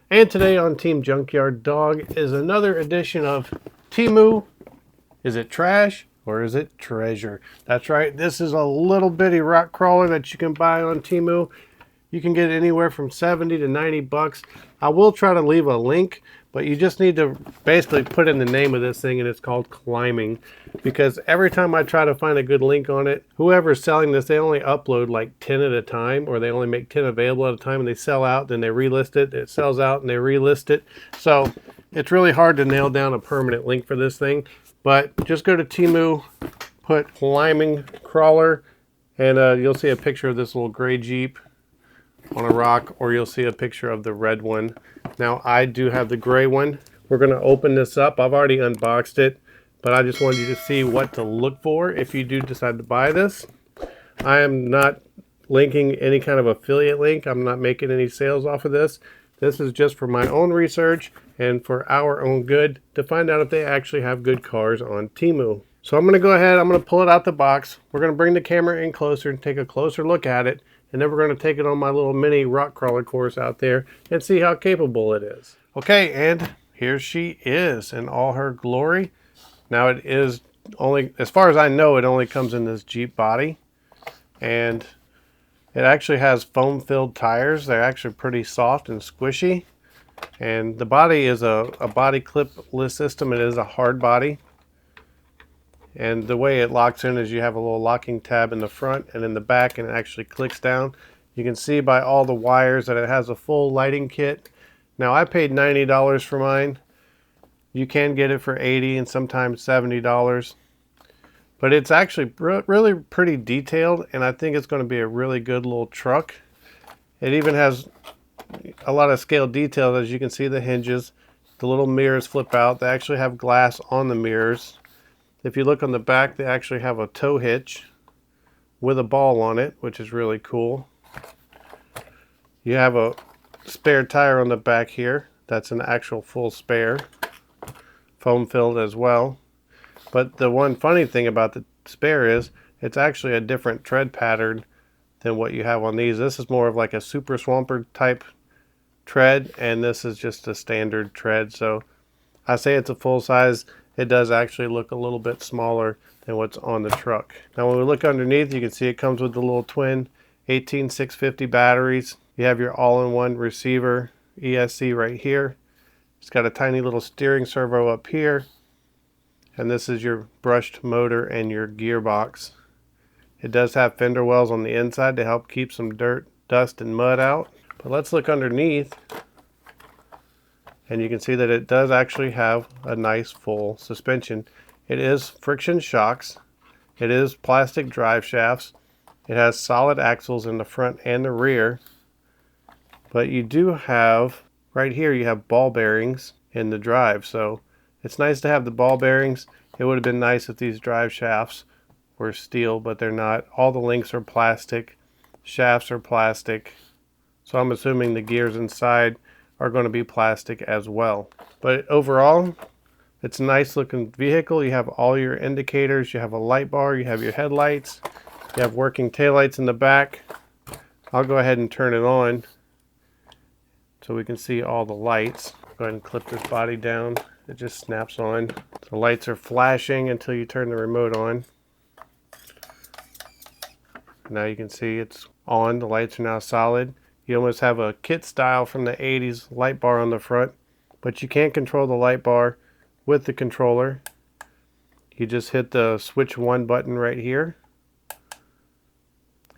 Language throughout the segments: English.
And today on Team Junkyard Dog is another edition of Temu. Is it trash or is it treasure? That's right, this is a little bitty rock crawler that you can buy on Temu. You can get it anywhere from 70 to 90 bucks. I will try to leave a link, but you just need to basically put in the name of this thing, and it's called Climbing. Because every time I try to find a good link on it, whoever's selling this, they only upload like 10 at a time, or they only make 10 available at a time, and they sell out, then they relist it, it sells out, and they relist it. So it's really hard to nail down a permanent link for this thing. But just go to Temu, put Climbing Crawler, and you'll see a picture of this little gray Jeep on a rock, or you'll see a picture of the red one. Now I do have the gray one. We're going to open this up. I've already unboxed it, but I just wanted you to see what to look for if you do decide to buy this. I am not linking any kind of affiliate link. I'm not making any sales off of this. This is just for my own research and for our own good to find out if they actually have good cars on Temu. So I'm going to go ahead, I'm going to pull it out the box. We're going to bring the camera in closer and take a closer look at it. And then we're going to take it on my little mini rock crawler course out there and see how capable it is. Okay, and here she is in all her glory. Now it is only, as far as I know, it only comes in this Jeep body. And it actually has foam-filled tires. They're actually pretty soft and squishy. And the body is a body clip-less system. It is a hard body. And the way it locks in is you have a little locking tab in the front and in the back, and it actually clicks down. You can see by all the wires that it has a full lighting kit. Now I paid $90 for mine. You can get it for $80 and sometimes $70. But it's actually really pretty detailed, and I think it's going to be a really good little truck. It even has a lot of scale details. As you can see, the hinges, the little mirrors flip out. They actually have glass on the mirrors. If you look on the back, they actually have a tow hitch with a ball on it, which is really cool. You have a spare tire on the back here. That's an actual full spare, foam filled as well. But the one funny thing about the spare is it's actually a different tread pattern than what you have on these. This is more of like a super swamper type tread, and this is just a standard tread. So I say it's a full size. It does actually look a little bit smaller than what's on the truck. Now when we look underneath, you can see it comes with the little twin 18650 batteries. You have your all-in-one receiver ESC right here. It's got a tiny little steering servo up here. And this is your brushed motor and your gearbox. It does have fender wells on the inside to help keep some dirt, dust, and mud out. But let's look underneath. And you can see that it does actually have a nice full suspension. It is friction shocks. It is plastic drive shafts. It has solid axles in the front and the rear. But you do have, right here, you have ball bearings in the drive. So it's nice to have the ball bearings. It would have been nice if these drive shafts were steel, but they're not. All the links are plastic. Shafts are plastic. So I'm assuming the gears inside are going to be plastic as well. But overall, it's a nice looking vehicle. You have all your indicators, you have a light bar, you have your headlights, you have working taillights in the back. I'll go ahead and turn it on so we can see all the lights. Go ahead and clip this body down. It just snaps on. The lights are flashing until you turn the remote on. Now you can see it's on. The lights are now solid. You almost have a kit style from the 80s light bar on the front, but you can't control the light bar with the controller. You just hit the switch 1 button right here,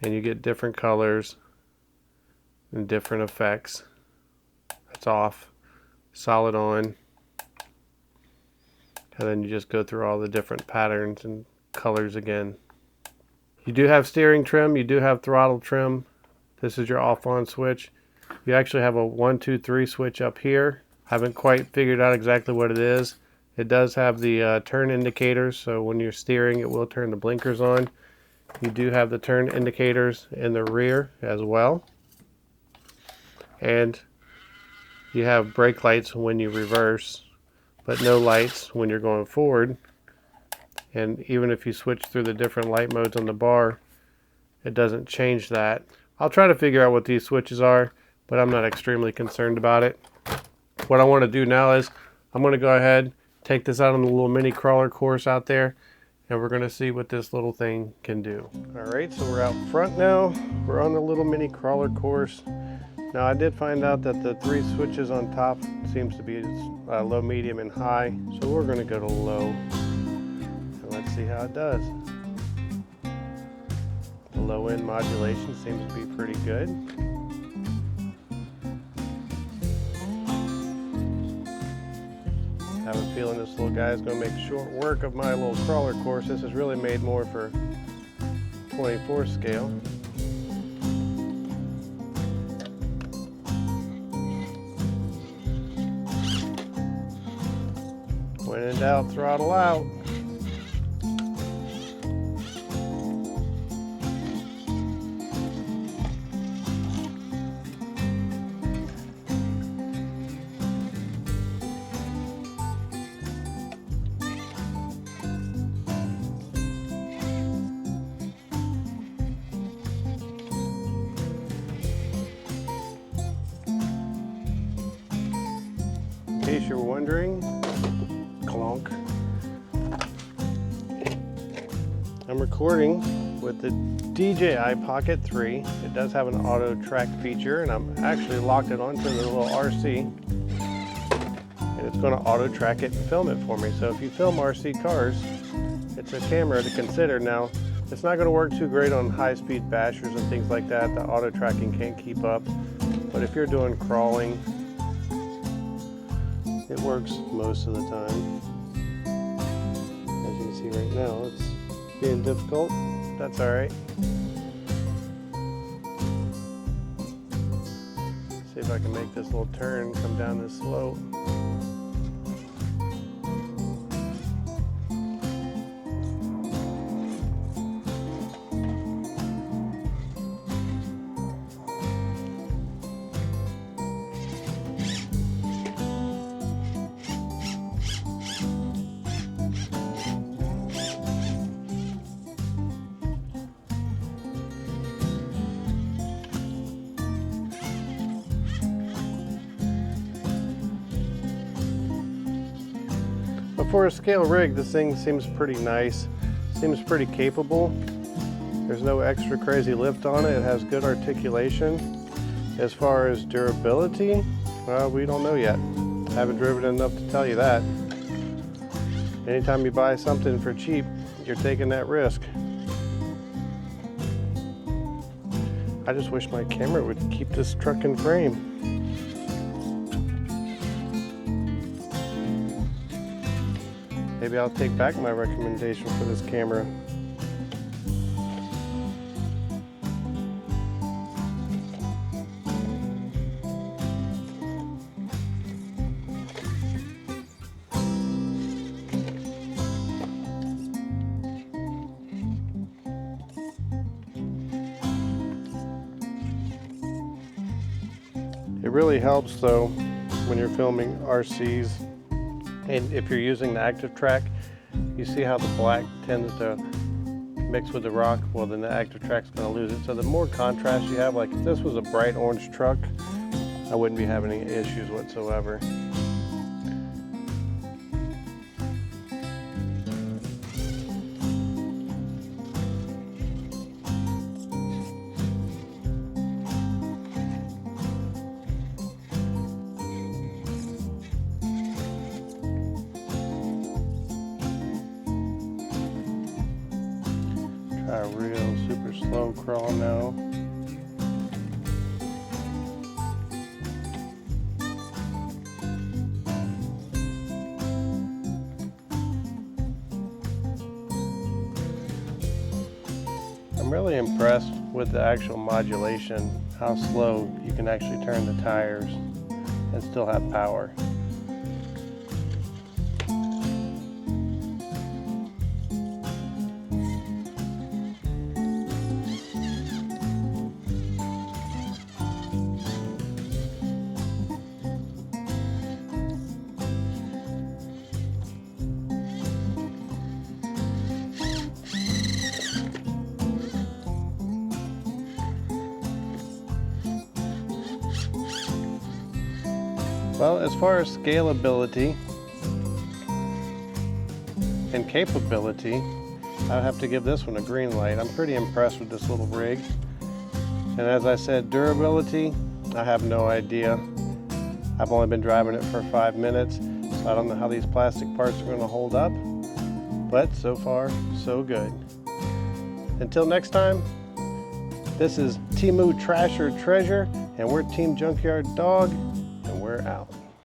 and you get different colors and different effects. It's off, solid on, and then you just go through all the different patterns and colors again. You do have steering trim, you do have throttle trim. This is your off-on switch. You actually have a 1, 2, 3 switch up here. Haven't quite figured out exactly what it is. It does have the turn indicators, so when you're steering, it will turn the blinkers on. You do have the turn indicators in the rear as well. And you have brake lights when you reverse, but no lights when you're going forward. And even if you switch through the different light modes on the bar, it doesn't change that. I'll try to figure out what these switches are, but I'm not extremely concerned about it. what I want to do now is I'm going to go ahead, take this out on the little mini crawler course out there, and we're going to see what this little thing can do. All right, so we're out front now. We're on the little mini crawler course. Now I did find out that the 3 switches on top seems to be low, medium, and high. So we're going to go to low, and let's see how it does. The low end modulation seems to be pretty good. I have a feeling this little guy is going to make short work of my little crawler course. This is really made more for 24 scale. When in doubt, throttle out. In case you're wondering, clonk. I'm recording with the DJI Pocket 3. It does have an auto track feature, and I'm actually locked it onto the little RC, and it's going to auto track it and film it for me. So if you film RC cars, it's a camera to consider. Now, it's not going to work too great on high-speed bashers and things like that. The auto tracking can't keep up. But if you're doing crawling, it works most of the time. As you can see right now, it's being difficult. That's all right. See if I can make this little turn come down this slope. But for a scale rig, this thing seems pretty nice. Seems pretty capable. There's no extra crazy lift on it. It has good articulation. As far as durability, well, we don't know yet. I haven't driven it enough to tell you that. Anytime you buy something for cheap, you're taking that risk. I just wish my camera would keep this truck in frame. Maybe I'll take back my recommendation for this camera. It really helps though when you're filming RCs, and if you're using the active track, you see how the black tends to mix with the rock. Well, then the active track's going to lose it. So the more contrast you have, like if this was a bright orange truck, I wouldn't be having any issues whatsoever. Try a real super slow crawl now. I'm really impressed with the actual modulation, how slow you can actually turn the tires and still have power. Well, as far as scalability and capability, I have to give this one a green light. I'm pretty impressed with this little rig. And as I said, durability, I have no idea. I've only been driving it for 5 minutes, so I don't know how these plastic parts are going to hold up. But so far, so good. Until next time, this is Temu Trash or Treasure, and we're Team Junkyard Dog, and we're out.